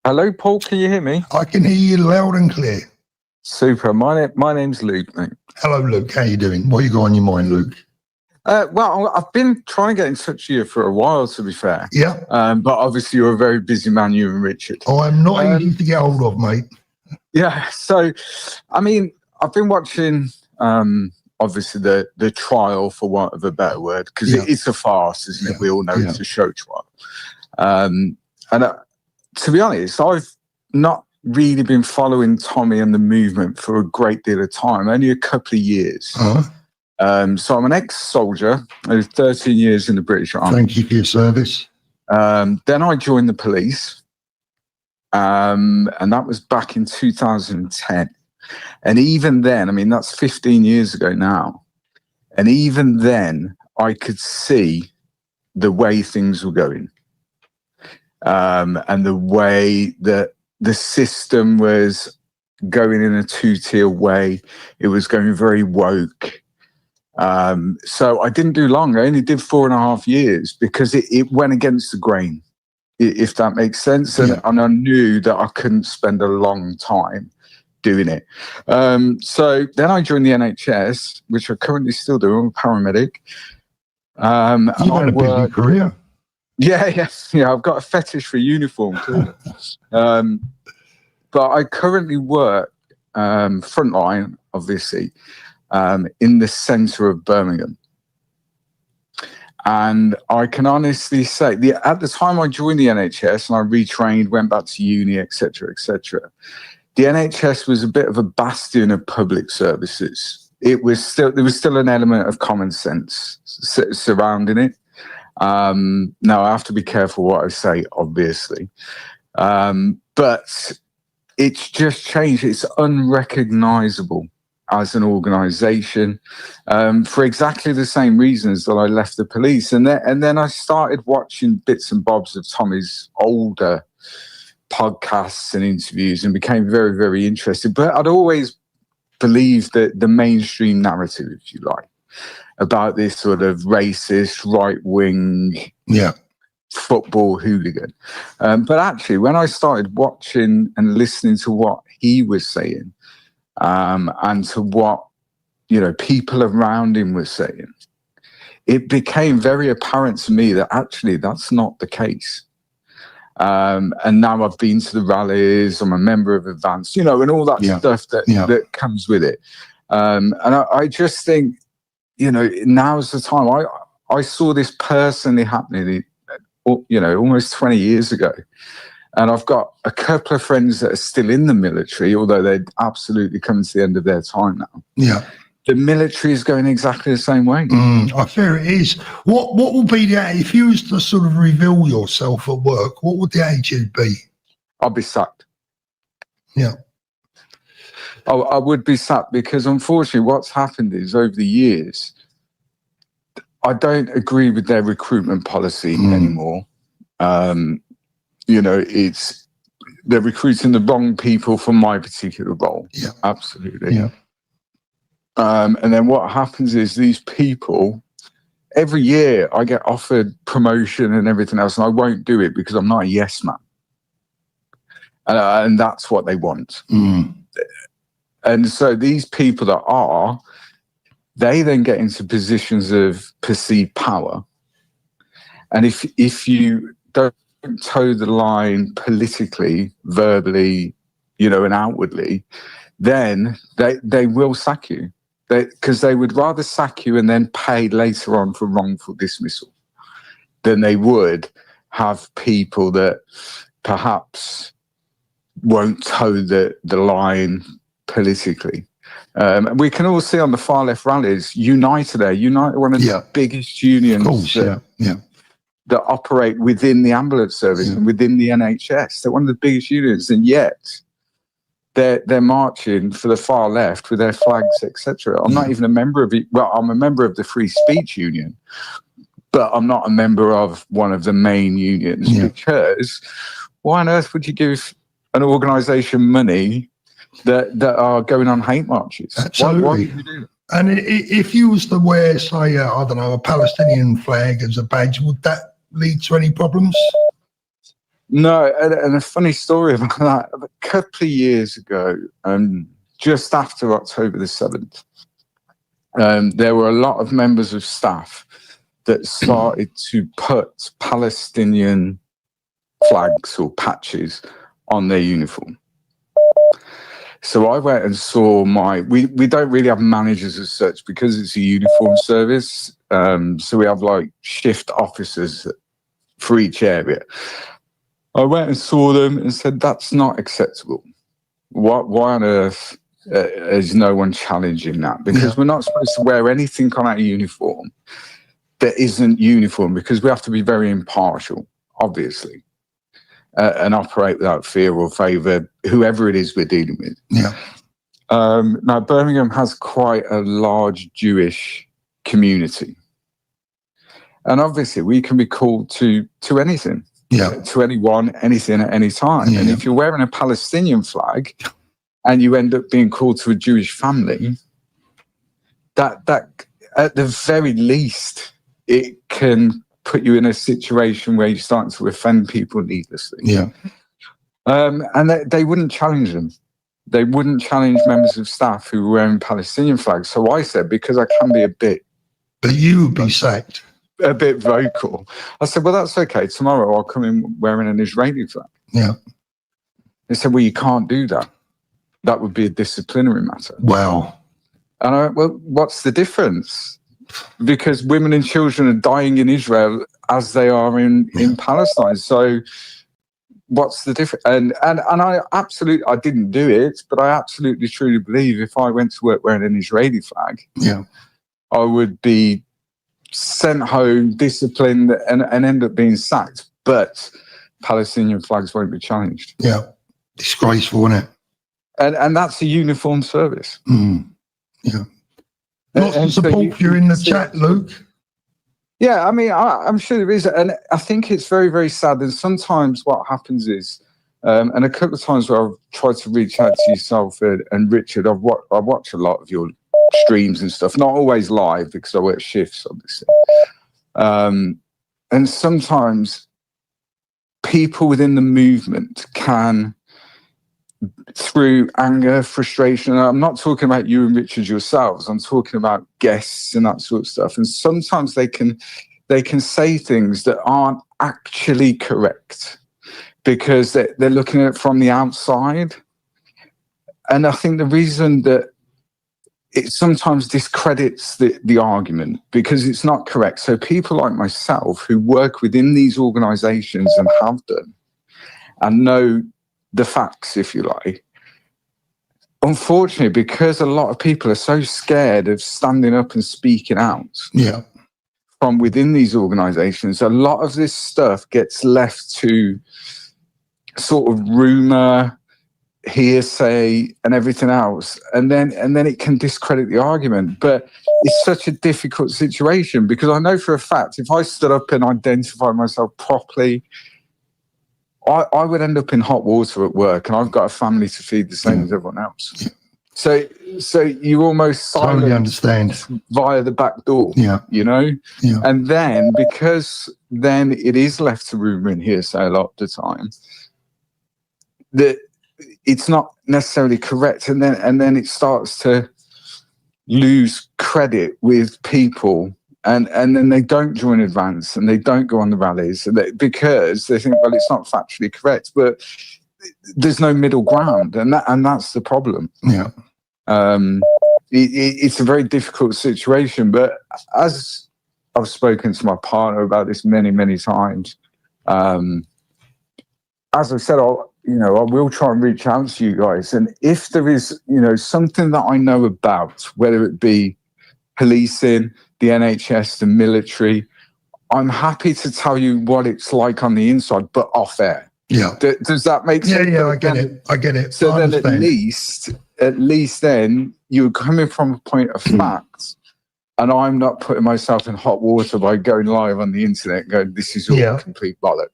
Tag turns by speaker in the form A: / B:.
A: Hello, Paul. Can you hear me?
B: I can hear you loud and clear.
A: Super. My name's Luke, mate.
B: Hello, Luke. How you doing? What you got on your mind, Luke?
A: Well, I've been trying to get in touch with you for a while, to be fair.
B: Yeah.
A: But obviously, you're a very busy man, you and Richard.
B: I'm not easy to get hold of, mate.
A: Yeah. So, I mean, I've been watching, obviously, the trial, for want of a better word, because it's a farce, isn't it? We all know it's a show trial. To be honest, I've not really been following Tommy and the movement for a great deal of time, only a couple of years. So I'm an ex-soldier. I did 13 years in the British Army.
B: Thank you for your service.
A: Then I joined the police, and that was back in 2010. And even then, I mean, that's 15 years ago now. And even then, I could see the way things were going. And the way that the system was going in a two-tier way. It was going very woke. So I didn't do long. I only did 4.5 years because it went against the grain, if that makes sense. And I knew that I couldn't spend a long time doing it. So then I joined the NHS, which I currently still do. I'm a paramedic.
B: You've had a busy career.
A: Yeah. I've got a fetish for uniform too. But I currently work frontline, obviously, in the centre of Birmingham. And I can honestly say, at the time I joined the NHS and I retrained, went back to uni, etc., the NHS was a bit of a bastion of public services. There was still an element of common sense surrounding it. Now, I have to be careful what I say, obviously. But it's just changed. It's unrecognisable as an organisation for exactly the same reasons that I left the police. And then I started watching bits and bobs of Tommy's older podcasts and interviews and became very, very interested. But I'd always believed that the mainstream narrative, if you like, about this sort of racist, right-wing football hooligan. But actually, when I started watching and listening to what he was saying and to what, people around him were saying, it became very apparent to me that actually that's not the case. And now I've been to the rallies, I'm a member of Advance, and all that stuff that comes with it. And I just think, now's the time. I saw this personally happening, almost 20 years ago. And I've got a couple of friends that are still in the military, although they're absolutely coming to the end of their time now. Yeah. The military is going exactly the same way.
B: I fear it is. What will be if you was to sort of reveal yourself at work, what would the attitude be?
A: I'll be sacked.
B: Yeah.
A: I would be sacked because unfortunately what's happened is over the years, I don't agree with their recruitment policy anymore. They're recruiting the wrong people for my particular role. Yeah. Absolutely. Yeah. And then what happens is these people, every year I get offered promotion and everything else, and I won't do it because I'm not a yes man. And that's what they want. And so these people that they then get into positions of perceived power. And if you don't toe the line politically, verbally, and outwardly, then they will sack you. Because they would rather sack you and then pay later on for wrongful dismissal than they would have people that perhaps won't toe the line politically. We can all see on the far left rallies, United, one of the biggest unions that operate within the ambulance service and within the NHS. They're one of the biggest unions, and yet they're marching for the far left with their flags, etc. I'm not even a member of it. Well, I'm a member of the Free Speech Union, but I'm not a member of one of the main unions because why on earth would you give an organisation money that are going on hate marches?
B: Absolutely.
A: Why would you do that?
B: And if you was to wear, say, a Palestinian flag as a badge, would that lead to any problems?
A: No, and a funny story about that. A couple of years ago, just after October the 7th, there were a lot of members of staff that started to put Palestinian flags or patches on their uniform. So I went and saw we don't really have managers as such because it's a uniform service. So we have like shift officers for each area. I went and saw them and said, that's not acceptable. Why on earth is no one challenging that? Because we're not supposed to wear anything on our uniform that isn't uniform, because we have to be very impartial, obviously, and operate without fear or favour, whoever it is we're dealing with.
B: Yeah.
A: Now, Birmingham has quite a large Jewish community. And obviously, we can be called to anything.
B: Yeah.
A: To anyone, anything at any time.
B: Yeah.
A: And if you're wearing a Palestinian flag and you end up being called to a Jewish family, that at the very least, it can put you in a situation where you're starting to offend people needlessly.
B: Yeah.
A: And they wouldn't challenge them. They wouldn't challenge members of staff who were wearing Palestinian flags. So I said, because I can be a bit...
B: But you would be sacked.
A: A bit vocal. I said, well, that's okay. Tomorrow I'll come in wearing an Israeli flag.
B: Yeah.
A: They said, well, you can't do that. That would be a disciplinary matter.
B: Wow.
A: And I went, well, what's the difference? Because women and children are dying in Israel as they are in Palestine. So what's the difference? And I didn't do it, but I absolutely truly believe if I went to work wearing an Israeli flag, I would be sent home, disciplined, and end up being sacked. But Palestinian flags won't be challenged.
B: Yeah. Disgraceful, isn't it?
A: And that's a uniform service.
B: Mm. Yeah. Lots of support for you in the chat, Luke.
A: Yeah, I mean, I'm sure there is. And I think it's very, very sad. And sometimes what happens is, and a couple of times where I've tried to reach out to yourself and Richard, I watch a lot of your streams and stuff, not always live because I work shifts, obviously. And sometimes people within the movement can, through anger, frustration, and I'm not talking about you and Richard yourselves, I'm talking about guests and that sort of stuff. And sometimes they can say things that aren't actually correct because they're looking at it from the outside. And I think the reason that it sometimes discredits the argument because it's not correct. So people like myself who work within these organisations and have done and know the facts, if you like, unfortunately, because a lot of people are so scared of standing up and speaking out from within these organisations, a lot of this stuff gets left to sort of rumour, hearsay and everything else, and then it can discredit the argument. But it's such a difficult situation because I know for a fact if I stood up and identified myself properly, I would end up in hot water at work, and I've got a family to feed the same as everyone else. So you almost
B: totally understand
A: via the back door, you know. And then because then it is left to rumour and hearsay a lot of the time that it's not necessarily correct, and then it starts to lose credit with people, and then they don't join Advance and they don't go on the rallies because they think, well, it's not factually correct, but there's no middle ground, and that's the problem. It's a very difficult situation, but as I've spoken to my partner about this many times, as I said, I will try and reach out to you guys. And if there is, something that I know about, whether it be policing, the NHS, the military, I'm happy to tell you what it's like on the inside, but off air. Does that make sense?
B: Yeah, I get it.
A: So then at least then you're coming from a point of fact, and I'm not putting myself in hot water by going live on the internet and going, this is all complete bollocks.